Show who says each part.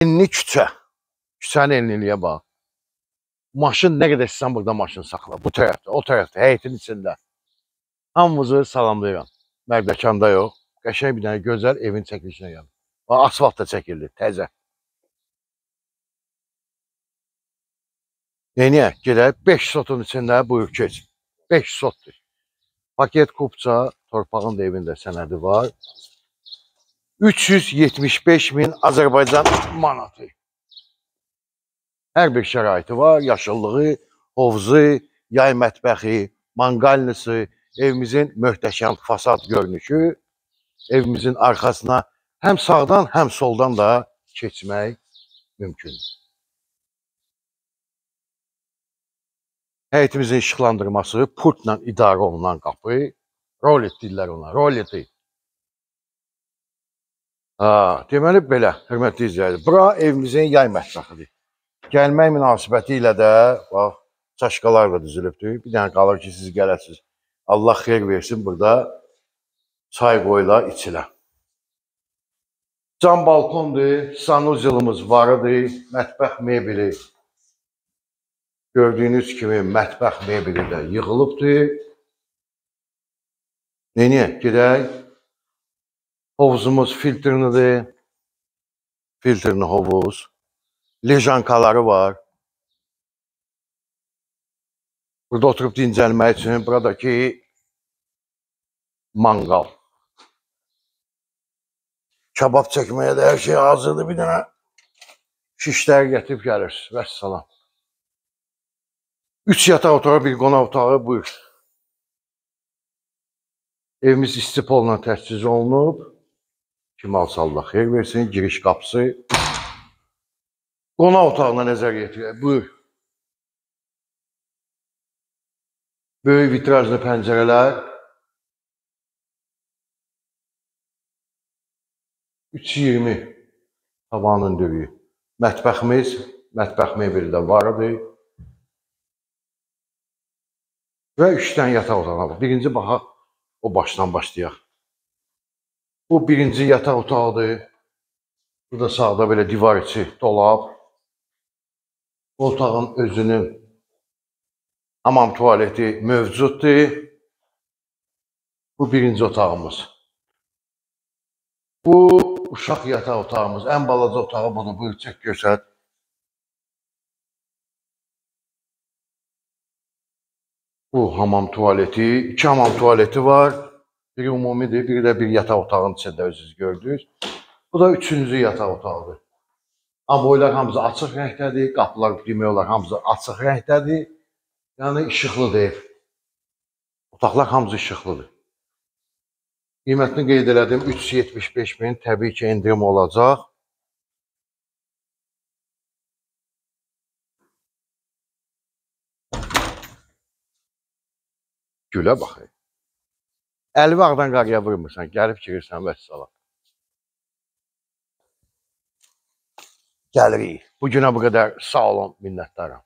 Speaker 1: Enli küçə. Küçənin enliliyə bax. Maşın nə qədər istəsən burada maşın saxla. Bu tərəfdə, o tərəfdə, həyətin içində. Hamınızı salamlayıram. Mərdəkanda yox. Qəşəng bir dənə gözəl evin çəkilişinə gəldim. Bax, asfalt da çəkildi, təzə. Neyniyək? Gedək 5 sotun içində buyur keç. 5 sotdur. Paket kupça, torpağın da evində sənədi var. 375.000 Azərbaycan manatı. Hər bir şəraiti var. Yaşıllığı, hovuzu, yay mətbəxi, manqalnısı, evimizin möhtəşəm fasad görünüşü, evimizin arxasına həm sağdan, həm soldan da keçmək mümkündür. Həyətimizin işıqlandırması, pultla idarə olunan qapı, rolet deyirlər ona, roleti. Deməli belə, hörmətli izləyiciler, bura evimizin yay mətbəxidir. Gəlmək münasibəti ilə də, bax, çaşqalar da düzülübdür. Bir dənə qalır ki, siz gələsiniz. Allah xeyir versin, burada çay qoyula, içilə. Cam balkondur, sanuzilimiz varıdır, mətbəx mebeli. Gördüyünüz kimi mətbəx mebeli də yığılıbdır. Neyniyək? Gedək. Hovuzumuz filtrlidir. Filtrli hovuz. Lejankaları var. Burada oturub dincəlmək üçün buradakı manqal. Kabab çəkməyə də hər şey hazırdır. Bir dənə şişlər gətirib gəlir. Vəssalam. 3 yataq otağı, bir qonaq otağı, buyur. Evimiz istipolla təchiz olunub. Kim alsa Allah xeyir versin. Giriş qapısı. Qonaq otağına nəzər yetirək. Buyur. Böyük vitrajlı pəncərələr. 320 tavanın döyüyü. Mətbəximiz, mətbəx mebeli də varıdır. Və 3 dənə yataq otağı var. Birinci baxaq, o başdan başlayaq. Bu birinci yataq otağıdır. Burada sağda belə divar içi dolab. Otağın özünün hamam tualeti mövcuddur. Bu birinci otağımız. Bu uşaq yataq otağımız. Ən balaca otağı budur. Buyur, çək göstər. Bu hamam tualeti. 2 hamam tualeti var. Biri umumidir, biri də bir yataq otağının içində özünüz gördünüz. Bu da 3-cü yataq otağıdır. Aboylar hamısı açıq rəngdədir. Qapılar demək olar hamısı açıq rəngdədir. Yəni işıqlıdır ev. Otaqlar hamısı işıqlıdır. Qiymətini qeyd elədim. 375.000 təbii ki, endirim olacaq. Gülə baxın. Əlvi ağdan qarıya vurmursan, gəlib girirsən vəssalam. Gəlirik. Bugünə bu qədər sağ olun, minnətdaram.